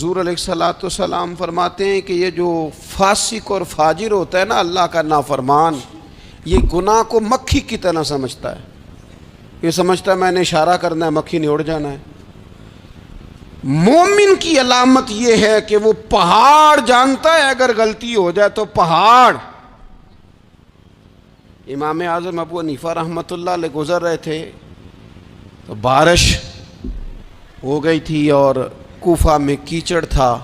حضور علیہ الصلوۃ والسلام فرماتے ہیں کہ یہ جو فاسق اور فاجر ہوتا ہے نا، اللہ کا نافرمان، یہ گناہ کو مکھی کی طرح سمجھتا ہے. یہ سمجھتا ہے میں نے اشارہ کرنا ہے، مکھی نے اڑ جانا ہے. مومن کی علامت یہ ہے کہ وہ پہاڑ جانتا ہے اگر غلطی ہو جائے تو پہاڑ. امام اعظم ابو حنیفہ رحمۃ اللہ علیہ گزر رہے تھے تو بارش ہو گئی تھی اور کوفہ میں کیچڑ تھا،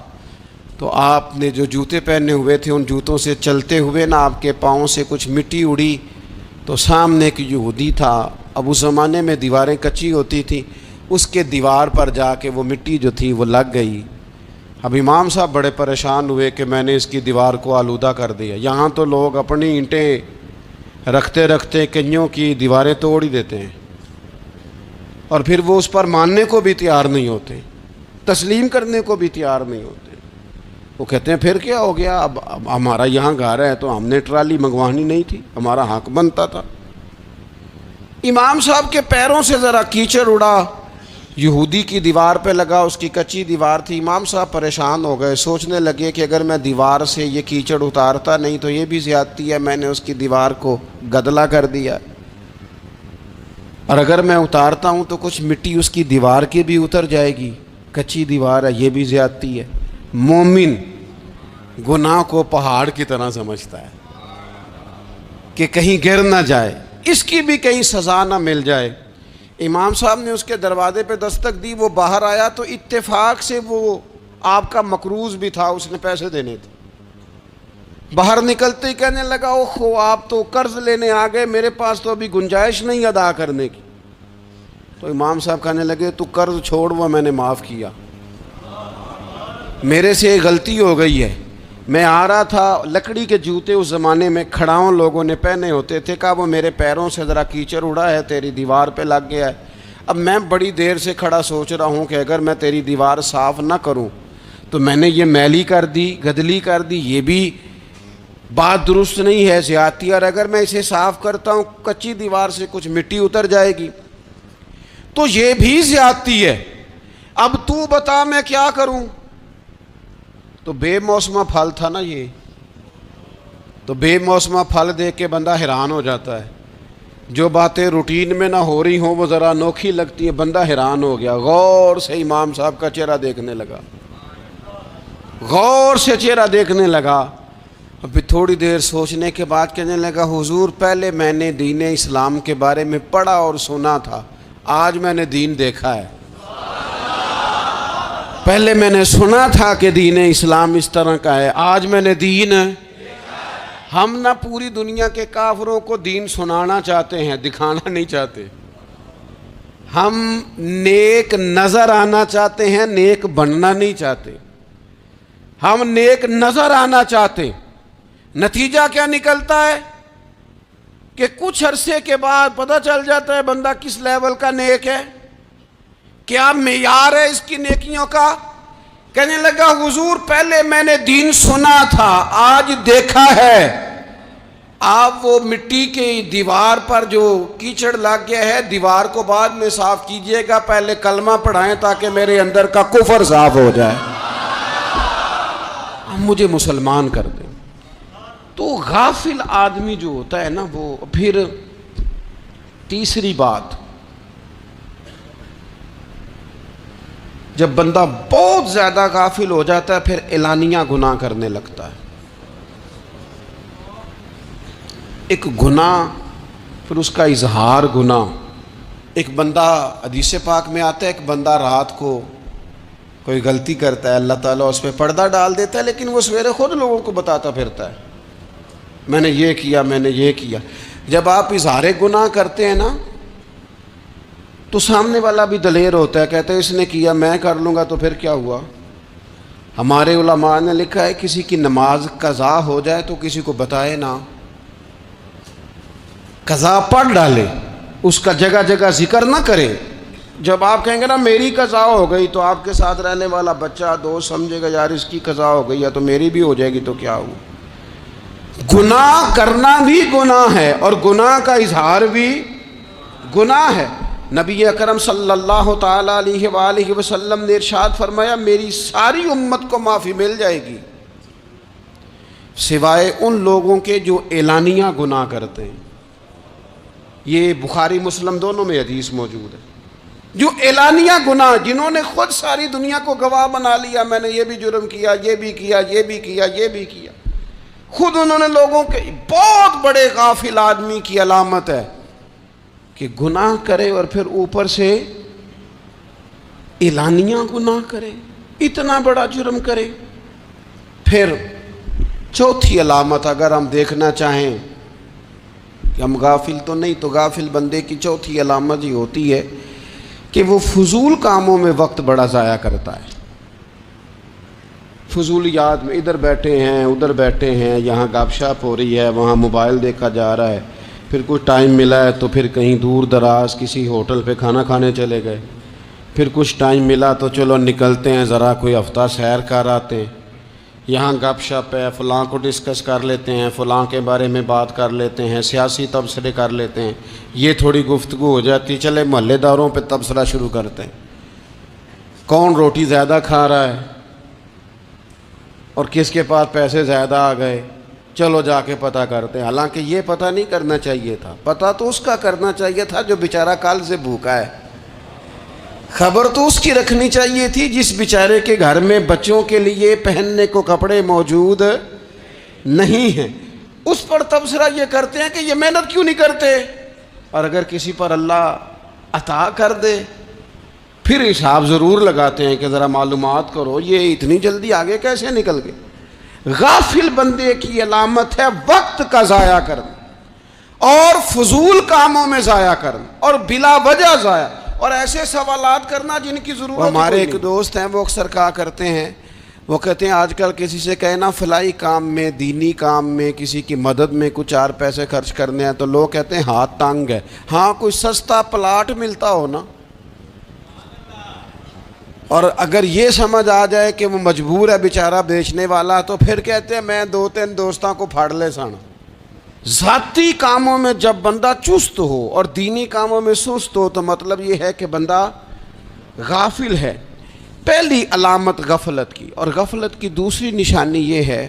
تو آپ نے جو جوتے پہنے ہوئے تھے ان جوتوں سے چلتے ہوئے نا آپ کے پاؤں سے کچھ مٹی اڑی، تو سامنے ایک یہودی تھا، اب اس زمانے میں دیواریں کچی ہوتی تھیں، اس کے دیوار پر جا کے وہ مٹی جو تھی وہ لگ گئی. اب امام صاحب بڑے پریشان ہوئے کہ میں نے اس کی دیوار کو آلودہ کر دیا. یہاں تو لوگ اپنی اینٹیں رکھتے رکھتے کئیوں کی دیواریں توڑ ہی دیتے ہیں، اور پھر وہ اس پر ماننے کو بھی تیار نہیں ہوتے، تسلیم کرنے کو بھی تیار نہیں ہوتے. وہ کہتے ہیں پھر کیا ہو گیا، اب ہمارا یہاں گھر ہے تو ہم نے ٹرالی منگوانی نہیں تھی، ہمارا حق بنتا تھا. امام صاحب کے پیروں سے ذرا کیچڑ اڑا، یہودی کی دیوار پہ لگا، اس کی کچی دیوار تھی. امام صاحب پریشان ہو گئے، سوچنے لگے کہ اگر میں دیوار سے یہ کیچڑ اتارتا نہیں تو یہ بھی زیادتی ہے، میں نے اس کی دیوار کو گدلا کر دیا، اور اگر میں اتارتا ہوں تو کچھ مٹی اس کی دیوار کی بھی اتر جائے گی، کچی دیوار ہے، یہ بھی زیادتی ہے. مومن گناہ کو پہاڑ کی طرح سمجھتا ہے کہ کہیں گر نہ جائے، اس کی بھی کہیں سزا نہ مل جائے. امام صاحب نے اس کے دروازے پہ دستک دی، وہ باہر آیا تو اتفاق سے وہ آپ کا مقروض بھی تھا، اس نے پیسے دینے تھے. باہر نکلتے ہی کہنے لگا اوہو آپ تو قرض لینے آ گئے، میرے پاس تو ابھی گنجائش نہیں ادا کرنے کی. تو امام صاحب کہنے لگے تو قرض چھوڑ، وہ میں نے معاف کیا، میرے سے ایک غلطی ہو گئی ہے. میں آ رہا تھا، لکڑی کے جوتے اس زمانے میں کھڑاؤں لوگوں نے پہنے ہوتے تھے، کہا وہ میرے پیروں سے ذرا کیچڑ اڑا ہے، تیری دیوار پہ لگ گیا ہے. اب میں بڑی دیر سے کھڑا سوچ رہا ہوں کہ اگر میں تیری دیوار صاف نہ کروں تو میں نے یہ میلی کر دی، گدلی کر دی، یہ بھی بات درست نہیں ہے، زیادتی. اور اگر میں اسے صاف کرتا ہوں کچی دیوار سے کچھ مٹی اتر جائے گی تو یہ بھی زیادتی ہے. اب تو بتا میں کیا کروں. تو بے موسمہ پھل تھا نا یہ، تو بے موسمہ پھل دیکھ کے بندہ حیران ہو جاتا ہے. جو باتیں روٹین میں نہ ہو رہی ہوں وہ ذرا انوکھی لگتی ہیں، بندہ حیران ہو گیا. غور سے امام صاحب کا چہرہ دیکھنے لگا، غور سے چہرہ دیکھنے لگا. ابھی تھوڑی دیر سوچنے کے بعد کہنے لگا حضور پہلے میں نے دین اسلام کے بارے میں پڑھا اور سنا تھا، آج میں نے دین دیکھا ہے. پہلے میں نے سنا تھا کہ دین اسلام اس طرح کا ہے، آج میں نے دین. ہم نہ پوری دنیا کے کافروں کو دین سنانا چاہتے ہیں، دکھانا نہیں چاہتے. ہم نیک نظر آنا چاہتے ہیں، نیک بننا نہیں چاہتے. ہم نیک نظر آنا چاہتے. نتیجہ کیا نکلتا ہے کہ کچھ عرصے کے بعد پتہ چل جاتا ہے بندہ کس لیول کا نیک ہے، کیا معیار ہے اس کی نیکیوں کا. کہنے لگا حضور پہلے میں نے دین سنا تھا، آج دیکھا ہے. آپ وہ مٹی کی دیوار پر جو کیچڑ لگ گیا ہے، دیوار کو بعد میں صاف کیجئے گا، پہلے کلمہ پڑھائیں تاکہ میرے اندر کا کفر صاف ہو جائے، مجھے مسلمان کر دیں. تو غافل آدمی جو ہوتا ہے نا وہ پھر تیسری بات، جب بندہ بہت زیادہ غافل ہو جاتا ہے پھر اعلانیہ گناہ کرنے لگتا ہے. ایک گناہ پھر اس کا اظہار گناہ. ایک بندہ حدیث پاک میں آتا ہے، ایک بندہ رات کو کوئی غلطی کرتا ہے، اللہ تعالیٰ اس پہ پردہ ڈال دیتا ہے، لیکن وہ سویرے خود لوگوں کو بتاتا پھرتا ہے میں نے یہ کیا، میں نے یہ کیا. جب آپ اظہار گناہ کرتے ہیں نا تو سامنے والا بھی دلیر ہوتا ہے، کہتا ہے اس نے کیا میں کر لوں گا تو پھر کیا ہوا. ہمارے علماء نے لکھا ہے کسی کی نماز قضا ہو جائے تو کسی کو بتائے نہ، قضا پڑھ ڈالے، اس کا جگہ جگہ ذکر نہ کرے. جب آپ کہیں گے نا میری قضا ہو گئی تو آپ کے ساتھ رہنے والا بچہ دوست سمجھے گا یار اس کی قضا ہو گئی ہے تو میری بھی ہو جائے گی تو کیا ہوا. گناہ کرنا بھی گناہ ہے اور گناہ کا اظہار بھی گناہ ہے. نبی اکرم صلی اللہ تعالیٰ علیہ وآلہ وسلم نے ارشاد فرمایا میری ساری امت کو معافی مل جائے گی سوائے ان لوگوں کے جو اعلانیہ گناہ کرتے ہیں. یہ بخاری مسلم دونوں میں حدیث موجود ہے. جو اعلانیہ گناہ، جنہوں نے خود ساری دنیا کو گواہ بنا لیا میں نے یہ بھی جرم کیا، یہ بھی کیا، یہ بھی کیا، یہ بھی کیا، خود انہوں نے لوگوں کے، بہت بڑے غافل آدمی کی علامت ہے کہ گناہ کرے اور پھر اوپر سے اعلانیہ گناہ کرے، اتنا بڑا جرم کرے. پھر چوتھی علامت اگر ہم دیکھنا چاہیں کہ ہم غافل تو نہیں، تو غافل بندے کی چوتھی علامت یہ ہوتی ہے کہ وہ فضول کاموں میں وقت بڑا ضائع کرتا ہے. فضولیات میں ادھر بیٹھے ہیں ادھر بیٹھے ہیں، یہاں گپ شپ ہو رہی ہے، وہاں موبائل دیکھا جا رہا ہے، پھر کچھ ٹائم ملا ہے تو پھر کہیں دور دراز کسی ہوٹل پہ کھانا کھانے چلے گئے، پھر کچھ ٹائم ملا تو چلو نکلتے ہیں ذرا کوئی ہفتہ سیر کر آتے ہیں، یہاں گپ شپ ہے، فلاں کو ڈسکس کر لیتے ہیں، فلاں کے بارے میں بات کر لیتے ہیں، سیاسی تبصرے کر لیتے ہیں، یہ تھوڑی گفتگو ہو جاتی، چلے محلے داروں پہ تبصرہ شروع کرتے ہیں، کون روٹی زیادہ کھا رہا ہے اور کس کے پاس پیسے زیادہ آ گئے، چلو جا کے پتہ کرتے ہیں. حالانکہ یہ پتہ نہیں کرنا چاہیے تھا، پتہ تو اس کا کرنا چاہیے تھا جو بیچارہ کل سے بھوکا ہے. خبر تو اس کی رکھنی چاہیے تھی جس بیچارے کے گھر میں بچوں کے لیے پہننے کو کپڑے موجود نہیں ہیں. اس پر تبصرہ یہ کرتے ہیں کہ یہ محنت کیوں نہیں کرتے، اور اگر کسی پر اللہ عطا کر دے پھر حساب ضرور لگاتے ہیں کہ ذرا معلومات کرو یہ اتنی جلدی آگے کیسے نکل گئے. غافل بندے کی علامت ہے وقت کا ضائع کرنا اور فضول کاموں میں ضائع کرنا اور بلا وجہ ضائع اور ایسے سوالات کرنا جن کی ضرورت. ہمارے ایک دوست ہیں وہ اکثر کہا کرتے ہیں، وہ کہتے ہیں آج کل کسی سے کہنا فلائی کام میں، دینی کام میں، کسی کی مدد میں کچھ 4 پیسے خرچ کرنے ہیں تو لوگ کہتے ہیں ہاتھ تنگ ہے. ہاں کوئی سستا پلاٹ ملتا ہو نا، اور اگر یہ سمجھ آ جائے کہ وہ مجبور ہے بیچارہ بیچنے والا تو پھر کہتے ہیں میں 2-3 دوستوں کو پھاڑ لے سن. ذاتی کاموں میں جب بندہ چست ہو اور دینی کاموں میں سست ہو تو مطلب یہ ہے کہ بندہ غافل ہے. پہلی علامت غفلت کی، اور غفلت کی دوسری نشانی یہ ہے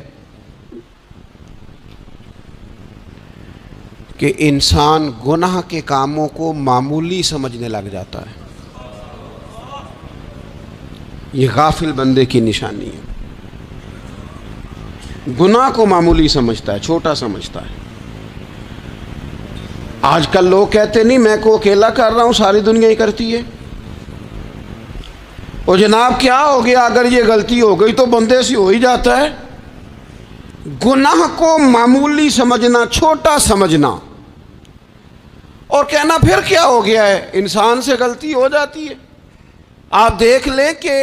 کہ انسان گناہ کے کاموں کو معمولی سمجھنے لگ جاتا ہے. یہ غافل بندے کی نشانی ہے، گناہ کو معمولی سمجھتا ہے، چھوٹا سمجھتا ہے. آج کل لوگ کہتے نہیں میں کو اکیلا کر رہا ہوں، ساری دنیا ہی کرتی ہے. اور جناب کیا ہو گیا اگر یہ غلطی ہو گئی تو بندے سے ہو ہی جاتا ہے. گناہ کو معمولی سمجھنا، چھوٹا سمجھنا اور کہنا پھر کیا ہو گیا ہے، انسان سے غلطی ہو جاتی ہے. آپ دیکھ لیں کہ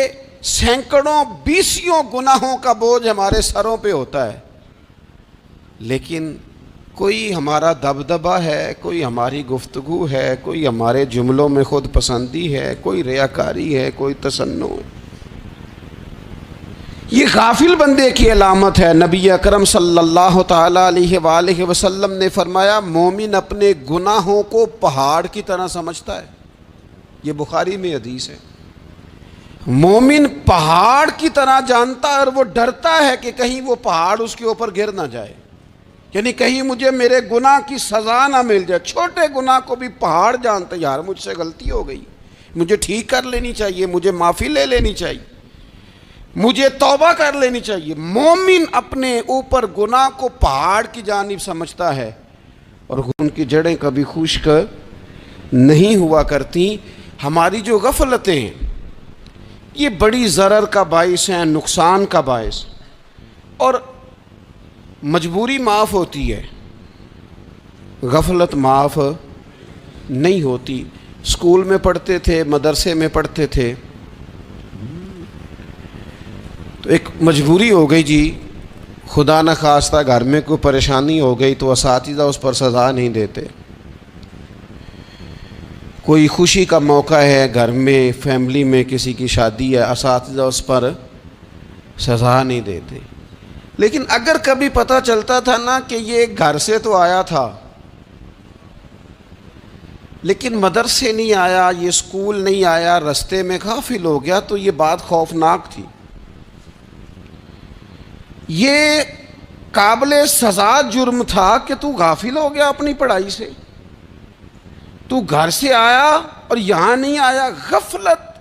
سینکڑوں بیسیوں گناہوں کا بوجھ ہمارے سروں پہ ہوتا ہے، لیکن کوئی ہمارا دبدبہ ہے، کوئی ہماری گفتگو ہے، کوئی ہمارے جملوں میں خود پسندی ہے، کوئی ریاکاری ہے، کوئی تصنع ہے. یہ غافل بندے کی علامت ہے. نبی اکرم صلی اللہ تعالیٰ علیہ وآلہ وسلم نے فرمایا مومن اپنے گناہوں کو پہاڑ کی طرح سمجھتا ہے. یہ بخاری میں حدیث ہے. مومن پہاڑ کی طرح جانتا ہے اور وہ ڈرتا ہے کہ کہیں وہ پہاڑ اس کے اوپر گر نہ جائے، یعنی کہیں مجھے میرے گناہ کی سزا نہ مل جائے. چھوٹے گناہ کو بھی پہاڑ جانتا ہے، یار مجھ سے غلطی ہو گئی، مجھے ٹھیک کر لینی چاہیے، مجھے معافی لے لینی چاہیے، مجھے توبہ کر لینی چاہیے. مومن اپنے اوپر گناہ کو پہاڑ کی جانب سمجھتا ہے اور ان کی جڑیں کبھی خشک نہیں ہوا کرتی. ہماری جو غفلتیں ہیں یہ بڑی ضرر کا باعث ہیں، نقصان کا باعث. اور مجبوری معاف ہوتی ہے، غفلت معاف نہیں ہوتی. اسکول میں پڑھتے تھے، مدرسے میں پڑھتے تھے تو ایک مجبوری ہو گئی جی، خدا نخواستہ گھر میں کوئی پریشانی ہو گئی تو اساتذہ اس پر سزا نہیں دیتے. کوئی خوشی کا موقع ہے گھر میں، فیملی میں کسی کی شادی ہے، اساتذہ اس پر سزا نہیں دیتے. لیکن اگر کبھی پتہ چلتا تھا نا کہ یہ گھر سے تو آیا تھا لیکن مدرسے نہیں آیا، یہ اسکول نہیں آیا، رستے میں غافل ہو گیا، تو یہ بات خوفناک تھی۔ یہ قابل سزا جرم تھا کہ تو غافل ہو گیا اپنی پڑھائی سے، تو گھر سے آیا اور یہاں نہیں آیا۔ غفلت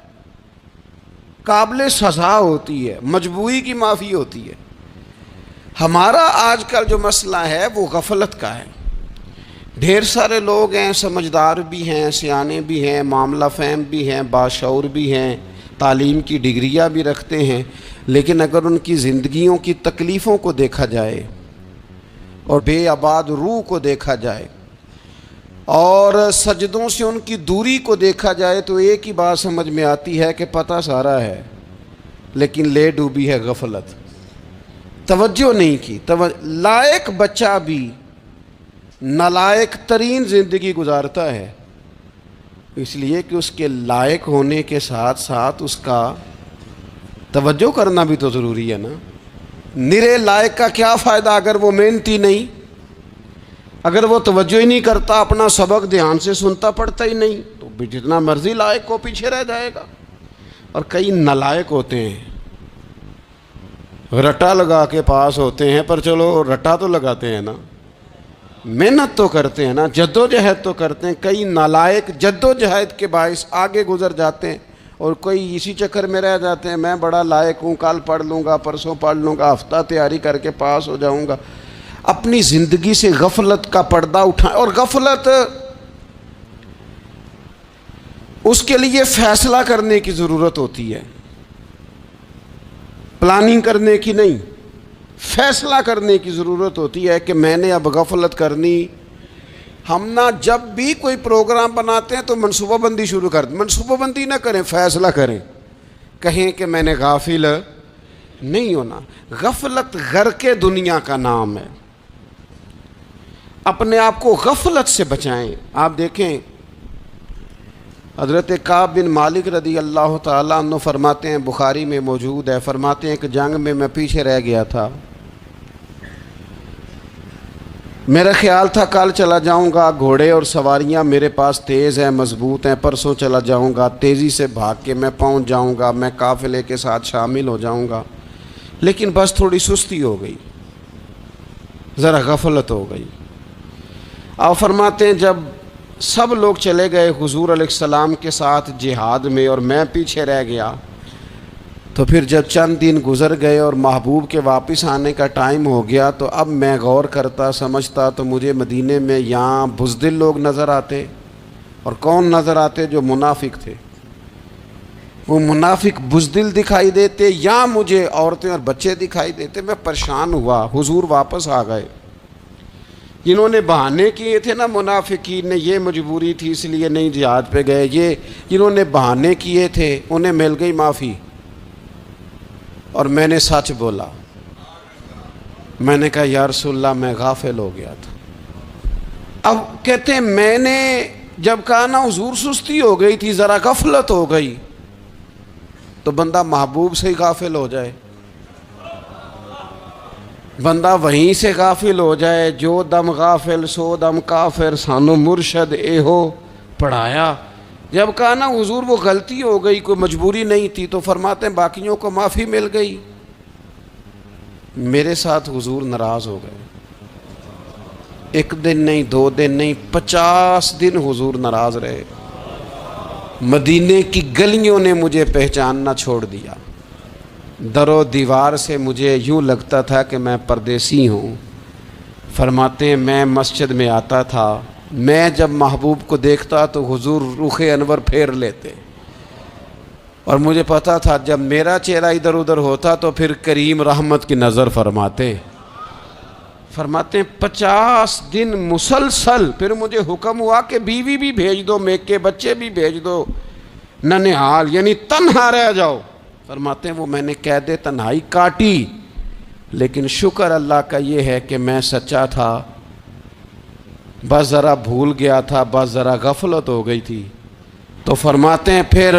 قابل سزا ہوتی ہے، مجبوری کی معافی ہوتی ہے۔ ہمارا آج کل جو مسئلہ ہے وہ غفلت کا ہے۔ ڈھیر سارے لوگ ہیں، سمجھدار بھی ہیں، سیانے بھی ہیں، معاملہ فہم بھی ہیں، باشعور بھی ہیں، تعلیم کی ڈگریاں بھی رکھتے ہیں، لیکن اگر ان کی زندگیوں کی تکلیفوں کو دیکھا جائے اور بے آباد روح کو دیکھا جائے اور سجدوں سے ان کی دوری کو دیکھا جائے تو ایک ہی بات سمجھ میں آتی ہے کہ پتہ سارا ہے، لیکن لے ڈوبی ہے غفلت، توجہ نہیں کی۔ لائق بچہ بھی نالائق ترین زندگی گزارتا ہے، اس لیے کہ اس کے لائق ہونے کے ساتھ ساتھ اس کا توجہ کرنا بھی تو ضروری ہے نا۔ نرے لائق کا کیا فائدہ اگر وہ محنتی نہیں، اگر وہ توجہ ہی نہیں کرتا، اپنا سبق دھیان سے سنتا پڑھتا ہی نہیں، تو جتنا مرضی لائق کو پیچھے رہ جائے گا۔ اور کئی نالائق ہوتے ہیں، رٹا لگا کے پاس ہوتے ہیں، پر چلو رٹا تو لگاتے ہیں نا، محنت تو کرتے ہیں نا، جد و جہد تو کرتے ہیں۔ کئی نالائق جد و جہد کے باعث آگے گزر جاتے ہیں، اور کوئی اسی چکر میں رہ جاتے ہیں، میں بڑا لائق ہوں، کل پڑھ لوں گا، پرسوں پڑھ لوں گا، ہفتہ تیاری کر کے پاس ہو جاؤں گا۔ اپنی زندگی سے غفلت کا پردہ اٹھائیں، اور غفلت اس کے لیے فیصلہ کرنے کی ضرورت ہوتی ہے، پلاننگ کرنے کی نہیں، فیصلہ کرنے کی ضرورت ہوتی ہے کہ میں نے اب غفلت کرنی۔ ہم نہ جب بھی کوئی پروگرام بناتے ہیں تو منصوبہ بندی شروع کر دیں، منصوبہ بندی نہ کریں، فیصلہ کریں، کہیں کہ میں نے غافل نہیں ہونا۔ غفلت غرق دنیا کا نام ہے، اپنے آپ کو غفلت سے بچائیں۔ آپ دیکھیں حضرت کعب بن مالک رضی اللہ تعالیٰ عنہ فرماتے ہیں، بخاری میں موجود ہے، فرماتے ہیں کہ جنگ میں میں پیچھے رہ گیا تھا، میرا خیال تھا کل چلا جاؤں گا، گھوڑے اور سواریاں میرے پاس تیز ہیں، مضبوط ہیں، پرسوں چلا جاؤں گا، تیزی سے بھاگ کے میں پہنچ جاؤں گا، میں قافلے کے ساتھ شامل ہو جاؤں گا، لیکن بس تھوڑی سستی ہو گئی، ذرا غفلت ہو گئی۔ آپ فرماتے ہیں جب سب لوگ چلے گئے حضور علیہ السلام کے ساتھ جہاد میں اور میں پیچھے رہ گیا، تو پھر جب چند دن گزر گئے اور محبوب کے واپس آنے کا ٹائم ہو گیا، تو اب میں غور کرتا سمجھتا تو مجھے مدینے میں یہاں بزدل لوگ نظر آتے، اور کون نظر آتے؟ جو منافق تھے، وہ منافق بزدل دکھائی دیتے، یا مجھے عورتیں اور بچے دکھائی دیتے۔ میں پریشان ہوا، حضور واپس آ گئے۔ جنہوں نے بہانے کیے تھے نا منافقین نے، یہ مجبوری تھی اس لیے نہیں جہاد پہ گئے، یہ جنہوں نے بہانے کیے تھے انہیں مل گئی معافی، اور میں نے سچ بولا، میں نے کہا یا رسول اللہ میں غافل ہو گیا تھا۔ اب کہتے ہیں میں نے جب کہا نا حضور سستی ہو گئی تھی، ذرا غفلت ہو گئی، تو بندہ محبوب سے ہی غافل ہو جائے، بندہ وہیں سے غافل ہو جائے۔ جو دم غافل سو دم کافر، سانو مرشد اے ہو پڑھایا۔ جب کہا نا حضور وہ غلطی ہو گئی، کوئی مجبوری نہیں تھی، تو فرماتے ہیں باقیوں کو معافی مل گئی، میرے ساتھ حضور ناراض ہو گئے۔ ایک دن نہیں، 2 دن نہیں، 50 دن حضور ناراض رہے۔ مدینے کی گلیوں نے مجھے پہچاننا چھوڑ دیا، در و دیوار سے مجھے یوں لگتا تھا کہ میں پردیسی ہوں۔ فرماتے ہیں میں مسجد میں آتا تھا، میں جب محبوب کو دیکھتا تو حضور رخ انور پھیر لیتے، اور مجھے پتا تھا جب میرا چہرہ ادھر ادھر ہوتا تو پھر کریم رحمت کی نظر فرماتے ہیں 50 دن مسلسل۔ پھر مجھے حکم ہوا کہ بیوی بھی بھیج دو، میکے بچے بھی بھیج دو، ننہال یعنی تنہا رہ جاؤ۔ فرماتے ہیں وہ میں نے قید تنہائی کاٹی، لیکن شکر اللہ کا یہ ہے کہ میں سچا تھا، بس ذرا بھول گیا تھا، بس ذرا غفلت ہو گئی تھی۔ تو فرماتے ہیں پھر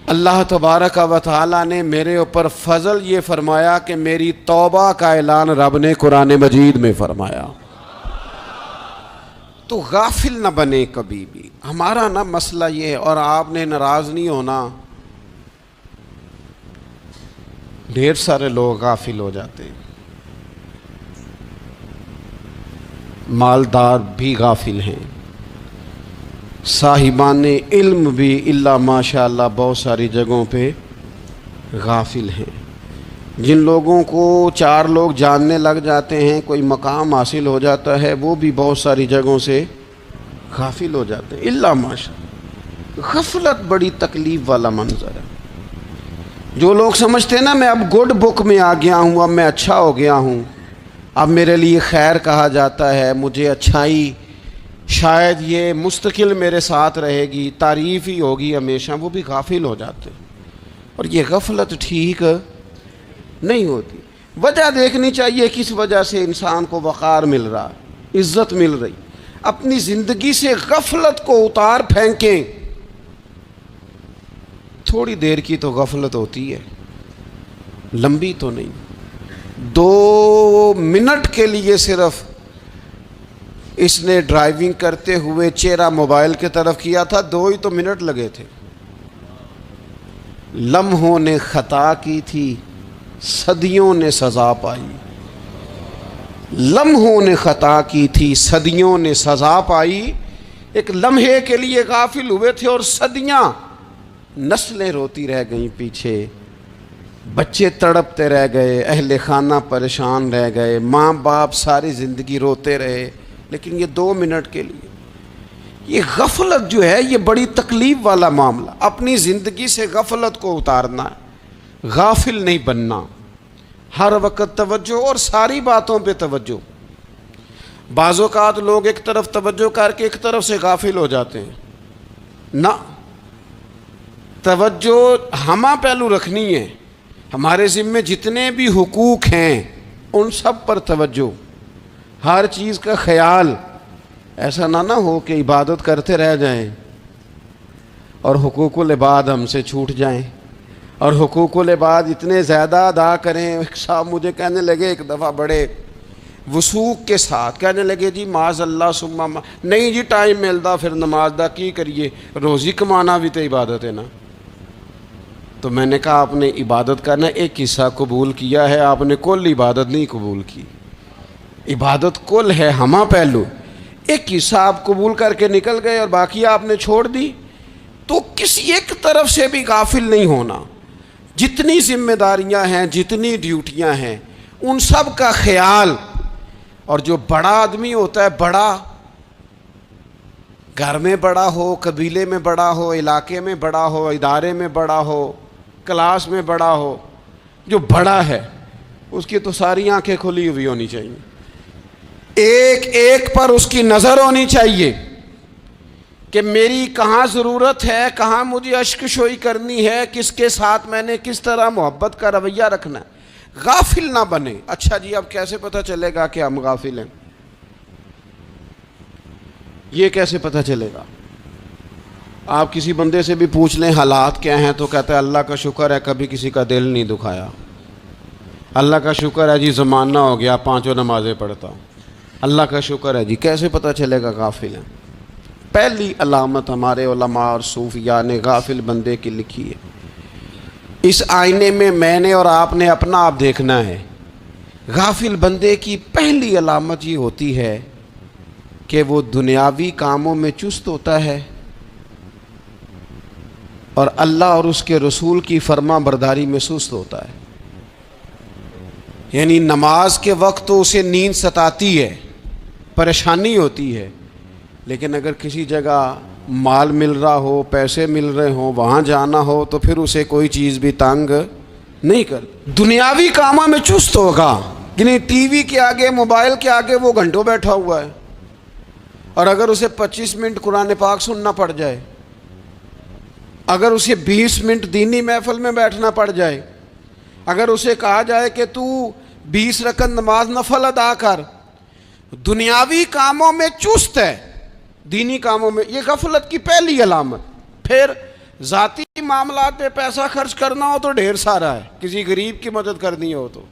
اللہ تبارک و تعالیٰ نے میرے اوپر فضل یہ فرمایا کہ میری توبہ کا اعلان رب نے قرآن مجید میں فرمایا۔ تو غافل نہ بنے کبھی بھی. ہمارا نا مسئلہ یہ ہے، اور آپ نے ناراض نہیں ہونا، ڈھیر سارے لوگ غافل ہو جاتے ہیں، مالدار بھی غافل ہیں، صاحبان علم بھی الا ماشاء اللہ بہت ساری جگہوں پہ غافل ہیں. جن لوگوں کو 4 لوگ جاننے لگ جاتے ہیں، کوئی مقام حاصل ہو جاتا ہے، وہ بھی بہت ساری جگہوں سے غافل ہو جاتے ہیں الا ماشاء اللہ. غفلت بڑی تکلیف والا منظر ہے. جو لوگ سمجھتے ہیں نا میں اب گڈ بک میں آ گیا ہوں، اب میں اچھا ہو گیا ہوں، اب میرے لیے خیر کہا جاتا ہے، مجھے اچھائی شاید یہ مستقل میرے ساتھ رہے گی، تعریف ہی ہوگی ہمیشہ، وہ بھی غافل ہو جاتے ہیں. اور یہ غفلت ٹھیک نہیں ہوتی. وجہ دیکھنی چاہیے کس وجہ سے انسان کو وقار مل رہا، عزت مل رہی. اپنی زندگی سے غفلت کو اتار پھینکیں. تھوڑی دیر کی تو غفلت ہوتی ہے، لمبی تو نہیں. 2 منٹ کے لیے صرف اس نے ڈرائیونگ کرتے ہوئے چہرہ موبائل کی طرف کیا تھا، 2 ہی تو منٹ لگے تھے. لمحوں نے خطا کی تھی، صدیوں نے سزا پائی. لمحوں نے خطا کی تھی، صدیوں نے سزا پائی. ایک لمحے کے لیے غافل ہوئے تھے اور صدیاں، نسلیں روتی رہ گئیں پیچھے، بچے تڑپتے رہ گئے، اہل خانہ پریشان رہ گئے، ماں باپ ساری زندگی روتے رہے. لیکن یہ 2 منٹ کے لیے یہ غفلت جو ہے، یہ بڑی تکلیف والا معاملہ. اپنی زندگی سے غفلت کو اتارنا ہے، غافل نہیں بننا. ہر وقت توجہ، اور ساری باتوں پہ توجہ. بعض اوقات لوگ ایک طرف توجہ کر کے ایک طرف سے غافل ہو جاتے ہیں. نہ، توجہ ہمہ پہلو رکھنی ہے. ہمارے ذمے جتنے بھی حقوق ہیں ان سب پر توجہ، ہر چیز کا خیال. ایسا نہ ہو کہ عبادت کرتے رہ جائیں اور حقوق العباد ہم سے چھوٹ جائیں، اور حقوق العباد اتنے زیادہ ادا کریں. ایک صاحب مجھے کہنے لگے ایک دفعہ بڑے وثوق کے ساتھ، کہنے لگے جی معاذ اللہ ثم نہیں جی ٹائم ملتا پھر نماز دا کی کریے، روزی کمانا بھی تو عبادت ہے نا. تو میں نے کہا آپ نے عبادت کا نا ایک حصہ قبول کیا ہے، آپ نے کل عبادت نہیں قبول کی. عبادت کل ہے، ہمہ پہلو. ایک حصہ آپ قبول کر کے نکل گئے اور باقی آپ نے چھوڑ دی. تو کسی ایک طرف سے بھی غافل نہیں ہونا. جتنی ذمہ داریاں ہیں، جتنی ڈیوٹیاں ہیں، ان سب کا خیال. اور جو بڑا آدمی ہوتا ہے، بڑا گھر میں بڑا ہو، قبیلے میں بڑا ہو، علاقے میں بڑا ہو، ادارے میں بڑا ہو، کلاس میں بڑا ہو، جو بڑا ہے اس کی تو ساری آنکھیں کھلی ہوئی ہونی چاہیے. ایک ایک پر اس کی نظر ہونی چاہیے کہ میری کہاں ضرورت ہے، کہاں مجھے اشک شوئی کرنی ہے، کس کے ساتھ میں نے کس طرح محبت کا رویہ رکھنا ہے. غافل نہ بنے. اچھا جی اب کیسے پتہ چلے گا کہ ہم غافل ہیں؟ یہ کیسے پتہ چلے گا؟ آپ کسی بندے سے بھی پوچھ لیں حالات کیا ہیں تو کہتا ہے اللہ کا شکر ہے کبھی کسی کا دل نہیں دکھایا، اللہ کا شکر ہے جی زمانہ ہو گیا 5 نمازیں پڑھتا ہوں، اللہ کا شکر ہے جی. کیسے پتہ چلے گا غافل ہیں؟ پہلی علامت ہمارے علماء اور صوفیاء نے غافل بندے کی لکھی ہے. اس آئینے میں نے اور آپ نے اپنا آپ دیکھنا ہے. غافل بندے کی پہلی علامت یہ ہوتی ہے کہ وہ دنیاوی کاموں میں چست ہوتا ہے اور اللہ اور اس کے رسول کی فرما برداری میں سست ہوتا ہے. یعنی نماز کے وقت تو اسے نیند ستاتی ہے، پریشانی ہوتی ہے، لیکن اگر کسی جگہ مال مل رہا ہو، پیسے مل رہے ہوں، وہاں جانا ہو تو پھر اسے کوئی چیز بھی تنگ نہیں کر. دنیاوی کاموں میں چست ہوگا، یعنی ٹی وی کے آگے، موبائل کے آگے وہ گھنٹوں بیٹھا ہوا ہے. اور اگر اسے 25 منٹ قرآن پاک سننا پڑ جائے، اگر اسے 20 منٹ دینی محفل میں بیٹھنا پڑ جائے، اگر اسے کہا جائے کہ تو 20 رکعت نماز نفل ادا کر، دنیاوی کاموں میں چست ہے، دینی کاموں میں، یہ غفلت کی پہلی علامت. پھر ذاتی معاملات پہ پیسہ خرچ کرنا ہو تو ڈھیر سارا ہے، کسی غریب کی مدد کرنی ہو تو